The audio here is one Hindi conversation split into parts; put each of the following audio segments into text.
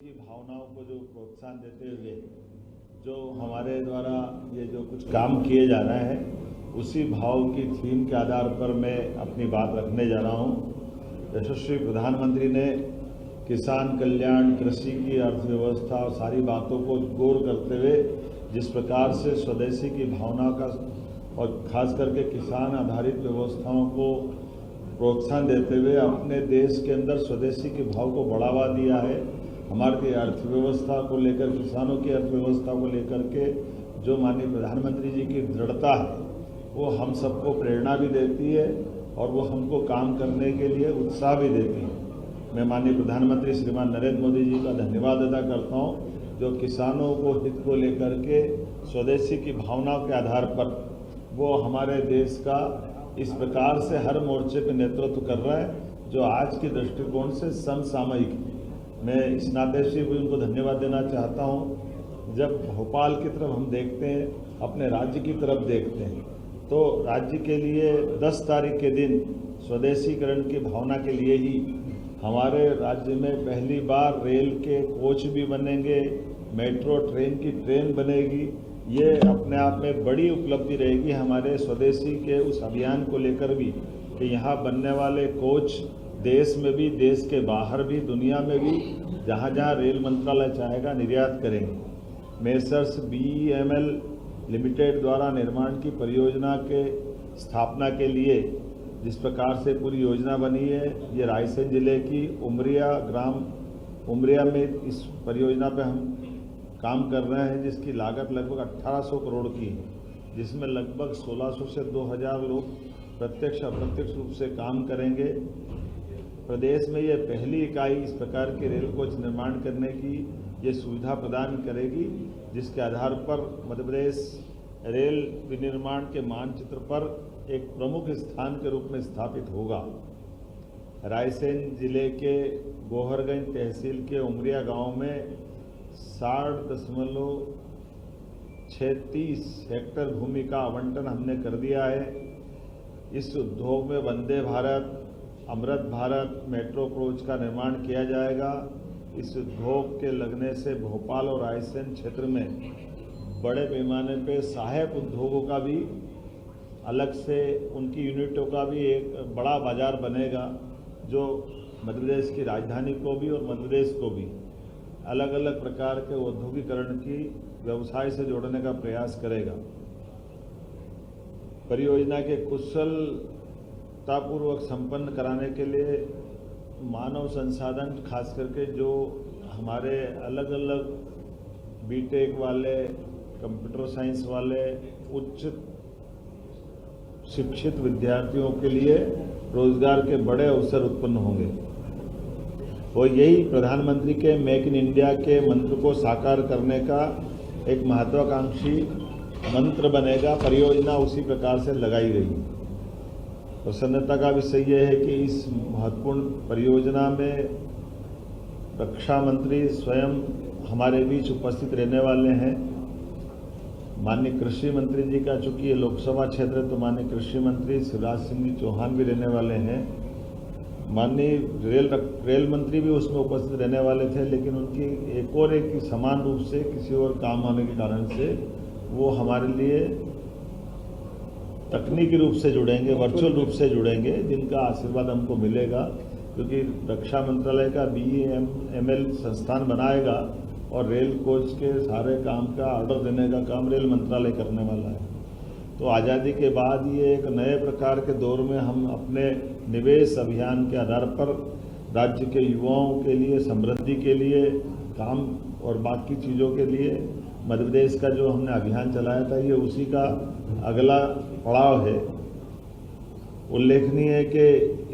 की भावनाओं को जो प्रोत्साहन देते हुए जो हमारे द्वारा ये जो कुछ काम किए जा रहे हैं उसी भाव की थीम के आधार पर मैं अपनी बात रखने जा रहा हूँ। यशस्वी प्रधानमंत्री ने किसान कल्याण, कृषि की अर्थव्यवस्था और सारी बातों को गौर करते हुए जिस प्रकार से स्वदेशी की भावना का और खास करके किसान आधारित व्यवस्थाओं को प्रोत्साहन देते हुए अपने देश के अंदर स्वदेशी के भाव को बढ़ावा दिया है। हमारी अर्थव्यवस्था को लेकर, किसानों की अर्थव्यवस्था को लेकर के जो माननीय प्रधानमंत्री जी की दृढ़ता है वो हम सबको प्रेरणा भी देती है और वो हमको काम करने के लिए उत्साह भी देती है। मैं माननीय प्रधानमंत्री श्रीमान नरेंद्र मोदी जी का धन्यवाद अदा करता हूँ जो किसानों को हित को लेकर के स्वदेशी की भावना के आधार पर वो हमारे देश का इस प्रकार से हर मोर्चे पे नेतृत्व कर रहा है जो आज के दृष्टिकोण से समसामयिक है। मैं इस नाते से भी उनको धन्यवाद देना चाहता हूं। जब भोपाल की तरफ हम देखते हैं, अपने राज्य की तरफ देखते हैं, तो राज्य के लिए 10 तारीख के दिन स्वदेशीकरण की भावना के लिए ही हमारे राज्य में पहली बार रेल के कोच भी बनेंगे, मेट्रो ट्रेन की ट्रेन बनेगी। ये अपने आप में बड़ी उपलब्धि रहेगी हमारे स्वदेशी के उस अभियान को लेकर भी कि यहाँ बनने वाले कोच देश में भी, देश के बाहर भी, दुनिया में भी जहाँ जहाँ रेल मंत्रालय चाहेगा निर्यात करेंगे। मेसर्स BEML लिमिटेड द्वारा निर्माण की परियोजना के स्थापना के लिए जिस प्रकार से पूरी योजना बनी है, ये रायसेन जिले की उमरिया में इस परियोजना पे हम काम कर रहे हैं जिसकी लागत लगभग 1800 करोड़ की है, जिसमें लगभग 1600 से 2000 लोग प्रत्यक्ष अप्रत्यक्ष रूप से काम करेंगे। प्रदेश में ये पहली इकाई इस प्रकार के रेल कोच निर्माण करने की ये सुविधा प्रदान करेगी जिसके आधार पर मध्य प्रदेश रेल विनिर्माण के मानचित्र पर एक प्रमुख स्थान के रूप में स्थापित होगा। रायसेन जिले के गोहरगंज तहसील के उमरिया गांव में 60.36 हेक्टेयर भूमि का आवंटन हमने कर दिया है। इस उद्योग में वंदे भारत, अमृत भारत मेट्रो कोच का निर्माण किया जाएगा। इस उद्योग के लगने से भोपाल और रायसेन क्षेत्र में बड़े पैमाने पे सहायक उद्योगों का भी अलग से उनकी यूनिटों का भी एक बड़ा बाजार बनेगा जो मध्य प्रदेश की राजधानी को भी और मध्य प्रदेश को भी अलग अलग प्रकार के औद्योगिकरण की व्यवसाय से जोड़ने का प्रयास करेगा। परियोजना के कुशलतापूर्वक संपन्न कराने के लिए मानव संसाधन खास करके जो हमारे अलग अलग BTech वाले, कंप्यूटर साइंस वाले उच्च शिक्षित विद्यार्थियों के लिए रोजगार के बड़े अवसर उत्पन्न होंगे और यही प्रधानमंत्री के मेक इन इंडिया के मंत्र को साकार करने का एक महत्वाकांक्षी मंत्र बनेगा। परियोजना उसी प्रकार से लगाई गई। प्रसन्नता का विषय यह है कि इस महत्वपूर्ण परियोजना में रक्षा मंत्री स्वयं हमारे बीच उपस्थित रहने वाले हैं। माननीय कृषि मंत्री जी का, चूंकि ये लोकसभा क्षेत्र है तो माननीय कृषि मंत्री शिवराज सिंह चौहान भी रहने वाले हैं। माननीय रेल मंत्री भी उसमें उपस्थित रहने वाले थे, लेकिन उनकी एक समान रूप से किसी और काम होने के कारण से वो हमारे लिए तकनीकी रूप से जुड़ेंगे, वर्चुअल रूप से जुड़ेंगे, जिनका आशीर्वाद हमको मिलेगा क्योंकि रक्षा मंत्रालय का BEML संस्थान बनाएगा और रेल कोच के सारे काम का ऑर्डर देने का काम रेल मंत्रालय करने वाला है। तो आज़ादी के बाद ये एक नए प्रकार के दौर में हम अपने निवेश अभियान के आधार पर राज्य के युवाओं के लिए, समृद्धि के लिए, काम और बाकी चीज़ों के लिए मध्य प्रदेश का जो हमने अभियान चलाया था ये उसी का अगला पड़ाव है। उल्लेखनीय है कि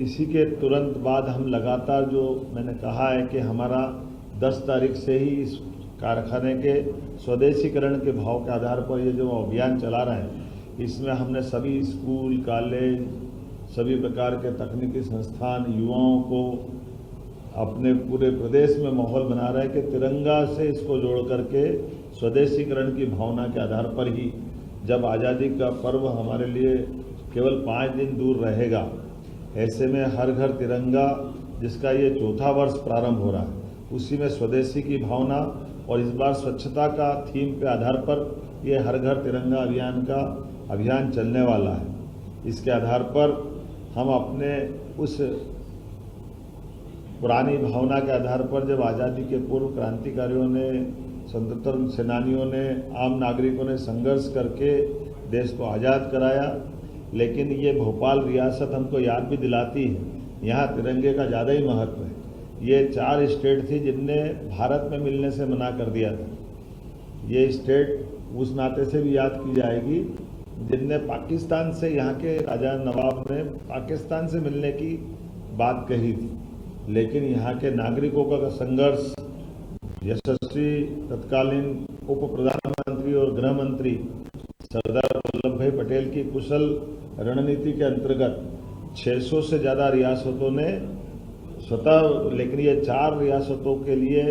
इसी के तुरंत बाद हम लगातार जो मैंने कहा है कि हमारा 10 तारीख से ही इस कारखाने के स्वदेशीकरण के भाव के आधार पर ये जो अभियान चला रहे हैं इसमें हमने सभी स्कूल, कॉलेज, सभी प्रकार के तकनीकी संस्थान, युवाओं को अपने पूरे प्रदेश में माहौल बना रहे हैं कि तिरंगा से इसको जोड़ करके स्वदेशीकरण की भावना के आधार पर ही जब आज़ादी का पर्व हमारे लिए केवल 5 दिन दूर रहेगा, ऐसे में हर घर तिरंगा जिसका ये 4था वर्ष प्रारंभ हो रहा है उसी में स्वदेशी की भावना और इस बार स्वच्छता का थीम के आधार पर ये हर घर तिरंगा अभियान का अभियान चलने वाला है। इसके आधार पर हम अपने उस पुरानी भावना के आधार पर जब आज़ादी के पूर्व क्रांतिकारियों ने, स्वतंत्रता सेनानियों ने, आम नागरिकों ने संघर्ष करके देश को आज़ाद कराया, लेकिन ये भोपाल रियासत हमको याद भी दिलाती है यहाँ तिरंगे का ज़्यादा ही महत्व है। ये 4 स्टेट थी जिनने भारत में मिलने से मना कर दिया था। ये स्टेट उस नाते से भी याद की जाएगी जिनने पाकिस्तान से, यहाँ के राजा नवाब ने पाकिस्तान से मिलने की बात कही थी, लेकिन यहाँ के नागरिकों का संघर्ष यशस्वी तत्कालीन उप प्रधानमंत्री और गृह मंत्री सरदार वल्लभ भाई पटेल की कुशल रणनीति के अंतर्गत 600 से ज़्यादा रियासतों ने स्वतः, लेकिन ये 4 रियासतों के लिए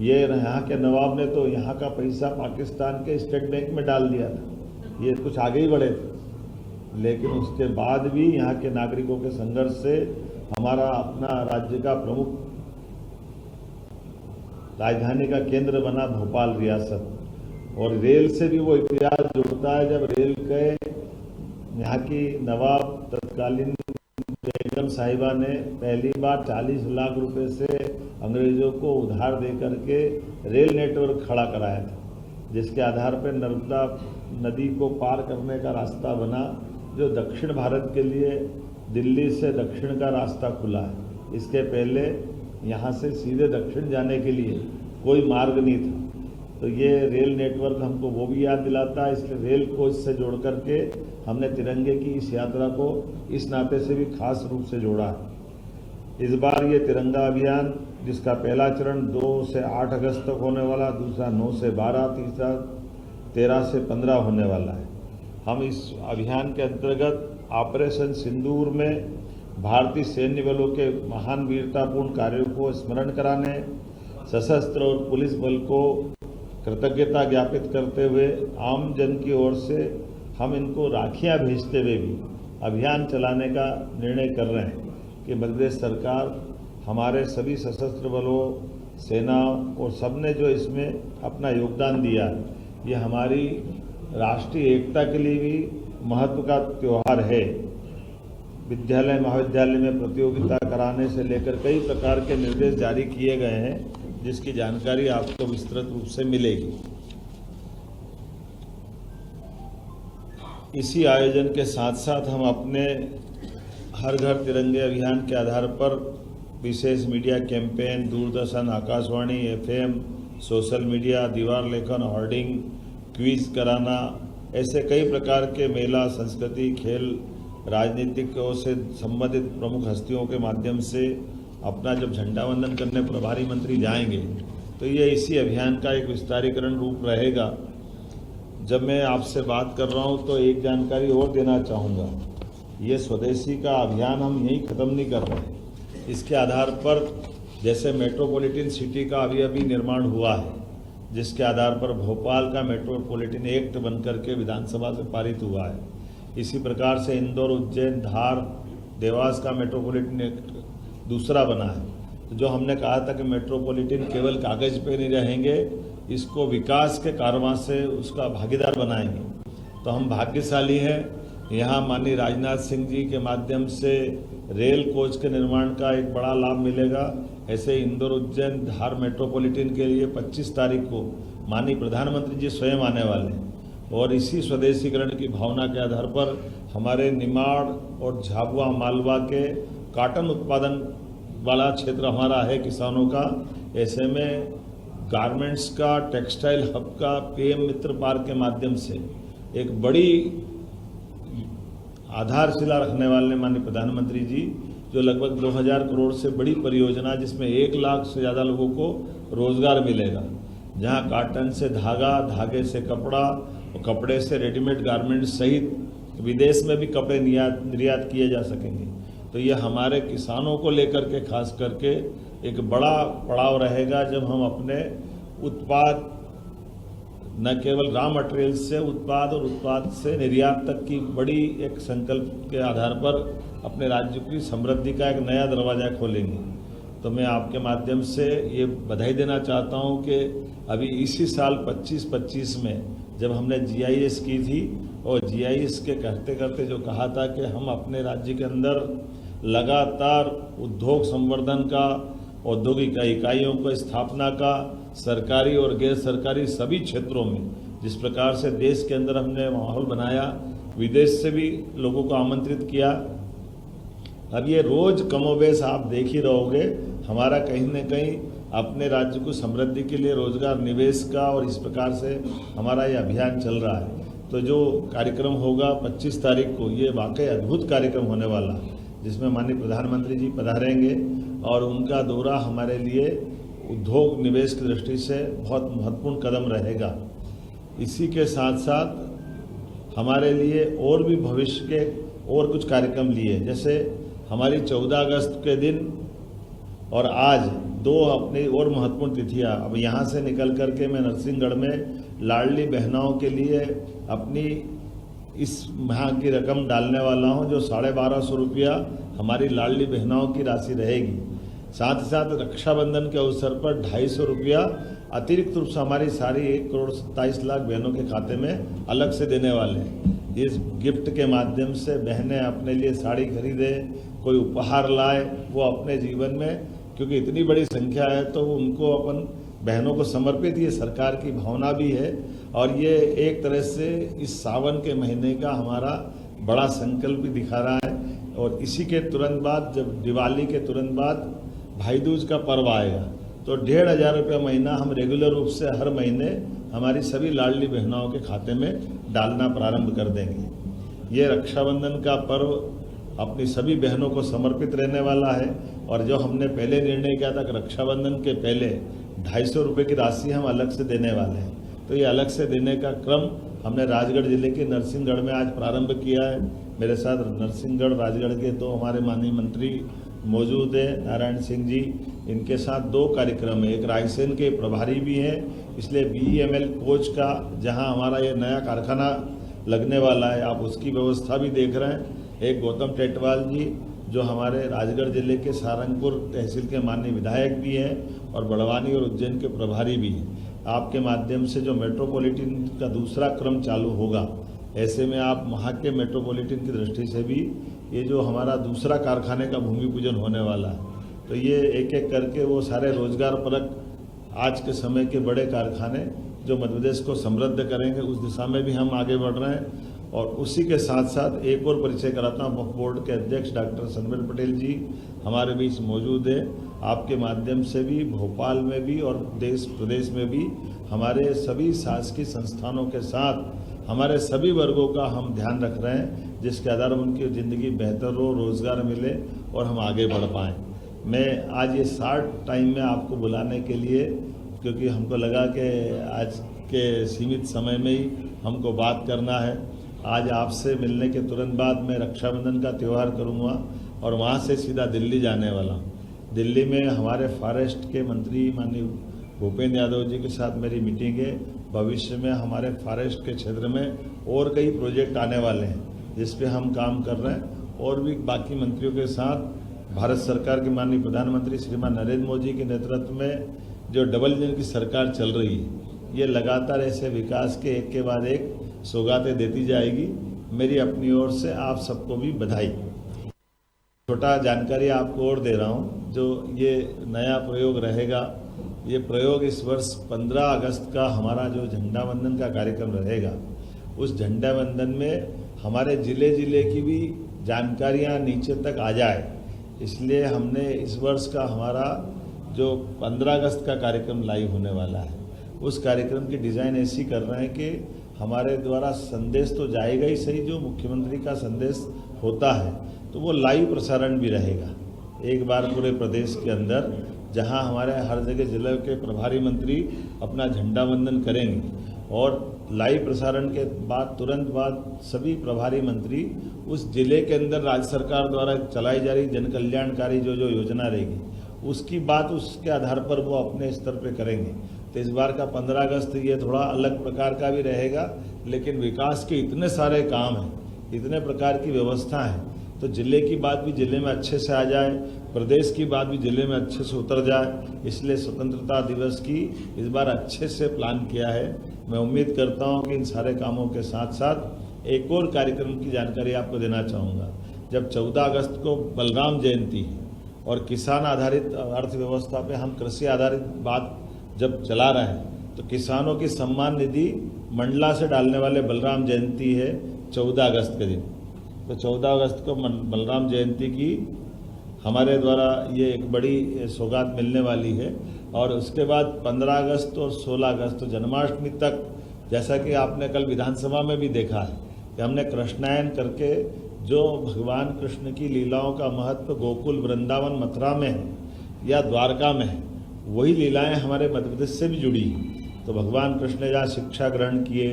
ये यहाँ के नवाब ने तो यहाँ का पैसा पाकिस्तान के स्टेट बैंक में डाल दिया था। ये कुछ आगे ही बढ़े थे, लेकिन उसके बाद भी यहाँ के नागरिकों के संघर्ष से हमारा अपना राज्य का प्रमुख राजधानी का केंद्र बना भोपाल रियासत। और रेल से भी वो इतिहास जुड़ता है जब रेल के यहाँ की नवाब तत्कालीन बेगम साहिबा ने पहली बार 40 लाख रुपए से अंग्रेजों को उधार दे करके रेल नेटवर्क खड़ा कराया था, जिसके आधार पर नर्मदा नदी को पार करने का रास्ता बना, जो दक्षिण भारत के लिए दिल्ली से दक्षिण का रास्ता खुला है। इसके पहले यहाँ से सीधे दक्षिण जाने के लिए कोई मार्ग नहीं था। तो ये रेल नेटवर्क हमको वो भी याद दिलाता है, इसलिए रेल को इससे जोड़ करके हमने तिरंगे की इस यात्रा को इस नाते से भी खास रूप से जोड़ा है। इस बार ये तिरंगा अभियान, जिसका पहला चरण 2 से 8 अगस्त तक होने वाला, दूसरा 9 से 12, तीसरा 13 से 15 होने वाला है। हम इस अभियान के अंतर्गत ऑपरेशन सिंदूर में भारतीय सैन्य बलों के महान वीरतापूर्ण कार्यों को स्मरण कराने, सशस्त्र और पुलिस बल को कृतज्ञता ज्ञापित करते हुए आम जन की ओर से हम इनको राखियां भेजते हुए भी अभियान चलाने का निर्णय कर रहे हैं कि मध्य प्रदेश सरकार, हमारे सभी सशस्त्र बलों, सेना और सबने जो इसमें अपना योगदान दिया, ये हमारी राष्ट्रीय एकता के लिए भी महत्व का त्यौहार है। विद्यालय महाविद्यालय में प्रतियोगिता कराने से लेकर कई प्रकार के निर्देश जारी किए गए हैं, जिसकी जानकारी आपको विस्तृत रूप से मिलेगी। इसी आयोजन के साथ साथ हम अपने हर घर तिरंगे अभियान के आधार पर विशेष media campaign, Doordarshan, Akashvani, FM, social media, दीवार लेखन, होर्डिंग, क्विज कराना, ऐसे कई प्रकार के मेला, संस्कृति, खेल, राजनीतिकों से संबंधित प्रमुख हस्तियों के माध्यम से अपना जब झंडा वंदन करने प्रभारी मंत्री जाएंगे, तो ये इसी अभियान का एक विस्तारीकरण रूप रहेगा। जब मैं आपसे बात कर रहा हूँ तो एक जानकारी और देना चाहूँगा, ये स्वदेशी का अभियान हम यहीं ख़त्म नहीं कर रहे हैं। इसके आधार पर जैसे मेट्रोपॉलिटन सिटी का अभी निर्माण हुआ है, जिसके आधार पर भोपाल का मेट्रोपॉलिटन एक्ट बनकर के विधानसभा से पारित हुआ है, इसी प्रकार से इंदौर, उज्जैन, धार, देवास का मेट्रोपॉलिटन एक्ट दूसरा बना है। तो जो हमने कहा था कि मेट्रोपॉलिटन केवल कागज पे नहीं रहेंगे, इसको विकास के कारवां से उसका भागीदार बनाएंगे। तो हम भाग्यशाली हैं, यहाँ माननीय राजनाथ सिंह जी के माध्यम से रेल कोच के निर्माण का एक बड़ा लाभ मिलेगा। ऐसे इंदौर, उज्जैन, धार मेट्रोपॉलिटन के लिए 25 तारीख को माननीय प्रधानमंत्री जी स्वयं आने वाले हैं, और इसी स्वदेशीकरण की भावना के आधार पर हमारे निमाड़ और झाबुआ, मालवा के कॉटन उत्पादन वाला क्षेत्र हमारा है किसानों का। ऐसे में गारमेंट्स का, टेक्सटाइल हब का PM मित्र पार्क के माध्यम से एक बड़ी आधारशिला रखने वाले माननीय प्रधानमंत्री जी, जो लगभग 2000 करोड़ से बड़ी परियोजना, जिसमें 1 लाख से ज़्यादा लोगों को रोजगार मिलेगा, जहां कॉटन से धागा, धागे से कपड़ा और कपड़े से रेडीमेड गारमेंट सहित विदेश में भी कपड़े निर्यात किए जा सकेंगे। तो ये हमारे किसानों को लेकर के खास करके एक बड़ा पड़ाव रहेगा, जब हम अपने उत्पाद न केवल रॉ मटेरियल से उत्पाद और उत्पाद से निर्यात तक की बड़ी एक संकल्प के आधार पर अपने राज्य की समृद्धि का एक नया दरवाजा खोलेंगे। तो मैं आपके माध्यम से ये बधाई देना चाहता हूँ कि अभी इसी साल 25-25 में जब हमने GIS की थी और GIS के करते करते जो कहा था कि हम अपने राज्य के अंदर लगातार उद्योग संवर्धन का, औद्योगिक इकाइयों को स्थापना का, सरकारी और गैर सरकारी सभी क्षेत्रों में जिस प्रकार से देश के अंदर हमने माहौल बनाया, विदेश से भी लोगों को आमंत्रित किया। अब ये रोज कमोबेश आप देख ही रहोगे, हमारा कहीं न कहीं अपने राज्य को समृद्धि के लिए रोजगार निवेश का और इस प्रकार से हमारा ये अभियान चल रहा है। तो जो कार्यक्रम होगा 25 तारीख को, ये वाकई अद्भुत कार्यक्रम होने वाला, जिसमें माननीय प्रधानमंत्री जी पधारेंगे और उनका दौरा हमारे लिए उद्योग निवेश की दृष्टि से बहुत महत्वपूर्ण कदम रहेगा। इसी के साथ साथ हमारे लिए और भी भविष्य के और कुछ कार्यक्रम लिए, जैसे हमारी 14 अगस्त के दिन और आज 2 अपनी और महत्वपूर्ण तिथियां। अब यहाँ से निकल करके मैं नरसिंहगढ़ में लाडली बहनों के लिए अपनी इस माह की रकम डालने वाला हूँ, जो 1250 रुपया हमारी लाडली बहनों की राशि रहेगी। साथ ही साथ रक्षाबंधन के अवसर पर 250 रुपया अतिरिक्त रूप से हमारी सारी 1,27,00,000 बहनों के खाते में अलग से देने वाले हैं। इस गिफ्ट के माध्यम से बहनें अपने लिए साड़ी खरीदे, कोई उपहार लाए, वो अपने जीवन में, क्योंकि इतनी बड़ी संख्या है तो उनको अपन बहनों को समर्पित, ये सरकार की भावना भी है। और ये एक तरह से इस सावन के महीने का हमारा बड़ा संकल्प भी दिखा रहा है। और इसी के तुरंत बाद, जब दिवाली के तुरंत बाद भाई दूज का पर्व आएगा, तो 1,500 रुपया महीना हम रेगुलर रूप से हर महीने हमारी सभी लाडली बहनों के खाते में डालना प्रारंभ कर देंगे। ये रक्षाबंधन का पर्व अपनी सभी बहनों को समर्पित रहने वाला है। और जो हमने पहले निर्णय किया था कि रक्षाबंधन के पहले 250 रुपये की राशि हम अलग से देने वाले हैं, तो ये अलग से देने का क्रम हमने राजगढ़ जिले के नरसिंहगढ़ में आज प्रारंभ किया है। मेरे साथ नरसिंहगढ़ राजगढ़ के 2 हमारे माननीय मंत्री मौजूद है, नारायण सिंह जी। इनके साथ 2 कार्यक्रम है, एक रायसेन के प्रभारी भी हैं, इसलिए BEML कोच का जहां हमारा ये नया कारखाना लगने वाला है, आप उसकी व्यवस्था भी देख रहे हैं। एक गौतम टेटवाल जी जो हमारे राजगढ़ जिले के सारंगपुर तहसील के माननीय विधायक भी हैं और बड़वानी और उज्जैन के प्रभारी भी हैं। आपके माध्यम से जो मेट्रोपॉलिटन का दूसरा क्रम चालू होगा, ऐसे में आप वहाँ के मेट्रोपॉलिटन की दृष्टि से भी ये जो हमारा दूसरा कारखाने का भूमि पूजन होने वाला है, तो ये एक एक करके वो सारे रोजगार परक आज के समय के बड़े कारखाने जो मध्य प्रदेश को समृद्ध करेंगे, उस दिशा में भी हम आगे बढ़ रहे हैं। और उसी के साथ साथ एक और परिचय कराता हूँ, वक्फ बोर्ड के अध्यक्ष डॉक्टर सनबीर पटेल जी हमारे बीच मौजूद है। आपके माध्यम से भी भोपाल में भी और देश प्रदेश में भी हमारे सभी शासकीय संस्थानों के साथ हमारे सभी वर्गों का हम ध्यान रख रहे हैं, जिसके आधार पर उनकी ज़िंदगी बेहतर हो, रोज़गार मिले और हम आगे बढ़ पाएँ। मैं आज ये शॉर्ट टाइम में आपको बुलाने के लिए, क्योंकि हमको लगा कि आज के सीमित समय में ही हमको बात करना है। आज आपसे मिलने के तुरंत बाद मैं रक्षाबंधन का त्यौहार करूँगा और वहाँ से सीधा दिल्ली जाने वाला हूँ। दिल्ली में हमारे फॉरेस्ट के मंत्री माननीय भूपेंद्र यादव जी के साथ मेरी मीटिंग है। भविष्य में हमारे फॉरेस्ट के क्षेत्र में और कई प्रोजेक्ट आने वाले हैं, जिस पे हम काम कर रहे हैं। और भी बाकी मंत्रियों के साथ भारत सरकार के माननीय प्रधानमंत्री श्रीमान नरेंद्र मोदी के नेतृत्व में जो डबल इंजन की सरकार चल रही है, ये लगातार ऐसे विकास के एक के बाद एक सौगातें देती जाएगी। मेरी अपनी ओर से आप सबको भी बधाई। छोटा जानकारी आपको और दे रहा हूँ, जो ये नया प्रयोग रहेगा, ये प्रयोग इस वर्ष 15 अगस्त का हमारा जो झंडा वंदन का कार्यक्रम रहेगा, उस झंडा वंदन में हमारे ज़िले ज़िले की भी जानकारियाँ नीचे तक आ जाए, इसलिए हमने इस वर्ष का हमारा जो 15 अगस्त का कार्यक्रम लाइव होने वाला है, उस कार्यक्रम की डिज़ाइन ऐसी कर रहे हैं कि हमारे द्वारा संदेश तो जाएगा ही सही, जो मुख्यमंत्री का संदेश होता है तो वो लाइव प्रसारण भी रहेगा एक बार पूरे प्रदेश के अंदर, जहां हमारे हर जगह जिले के प्रभारी मंत्री अपना झंडा वंदन करेंगे और लाइव प्रसारण के बाद तुरंत बाद सभी प्रभारी मंत्री उस जिले के अंदर राज्य सरकार द्वारा चलाई जा रही जन कल्याणकारी जो योजना रहेगी, उसकी बात उसके आधार पर वो अपने स्तर पे करेंगे। तो इस बार का 15 अगस्त ये थोड़ा अलग प्रकार का भी रहेगा, लेकिन विकास के इतने सारे काम हैं, इतने प्रकार की व्यवस्था है तो जिले की बात भी जिले में अच्छे से आ जाए, प्रदेश की बात भी जिले में अच्छे से उतर जाए, इसलिए स्वतंत्रता दिवस की इस बार अच्छे से प्लान किया है। मैं उम्मीद करता हूं कि इन सारे कामों के साथ साथ एक और कार्यक्रम की जानकारी आपको देना चाहूँगा। जब 14 अगस्त को बलराम जयंती है और किसान आधारित अर्थव्यवस्था पे हम कृषि आधारित बात जब चला रहे हैं, तो किसानों की सम्मान निधि मंडला से डालने वाले बलराम जयंती है 14 अगस्त के दिन। तो 14 अगस्त को बलराम जयंती की हमारे द्वारा ये एक बड़ी सौगात मिलने वाली है। और उसके बाद 15 अगस्त और 16 अगस्त तो जन्माष्टमी तक, जैसा कि आपने कल विधानसभा में भी देखा है कि हमने कृष्णायन करके जो भगवान कृष्ण की लीलाओं का महत्व गोकुल, वृंदावन, मथुरा में है या द्वारका में है, वही लीलाएं हमारे मध्य प्रदेश से भी जुड़ी हैं। तो भगवान कृष्ण ने जहाँ शिक्षा ग्रहण किए,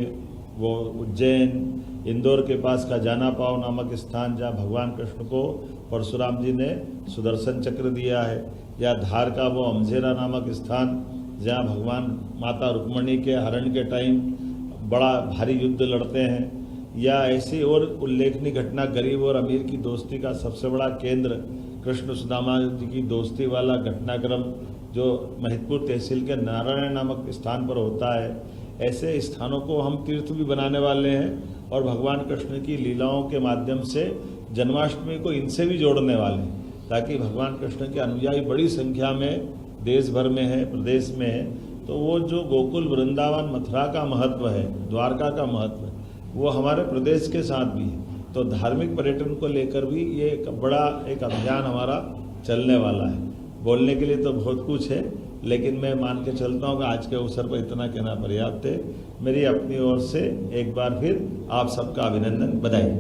वो उज्जैन, इंदौर के पास का जाना पाव नामक स्थान जहाँ भगवान कृष्ण को परशुराम जी ने सुदर्शन चक्र दिया है, या धार का वो अमझेरा नामक स्थान जहाँ भगवान माता रुक्मणी के हरण के टाइम बड़ा भारी युद्ध लड़ते हैं, या ऐसी और उल्लेखनीय घटना गरीब और अमीर की दोस्ती का सबसे बड़ा केंद्र कृष्ण सुदामा जी की दोस्ती वाला घटनाक्रम जो महिदपुर तहसील के नारायण नामक स्थान पर होता है। ऐसे स्थानों को हम तीर्थ भी बनाने वाले हैं और भगवान कृष्ण की लीलाओं के माध्यम से जन्माष्टमी को इनसे भी जोड़ने वाले हैं, ताकि भगवान कृष्ण के अनुयायी बड़ी संख्या में देश भर में है, प्रदेश में है। तो वो जो गोकुल, वृंदावन, मथुरा का महत्व है, द्वारका का महत्व है, वो हमारे प्रदेश के साथ भी है। तो धार्मिक पर्यटन को लेकर भी ये एक बड़ा अभियान हमारा चलने वाला है। बोलने के लिए तो बहुत कुछ है, लेकिन मैं मान के चलता हूँ कि आज के अवसर पर इतना कहना पर्याप्त है। मेरी अपनी ओर से एक बार फिर आप सबका अभिनंदन, बधाई।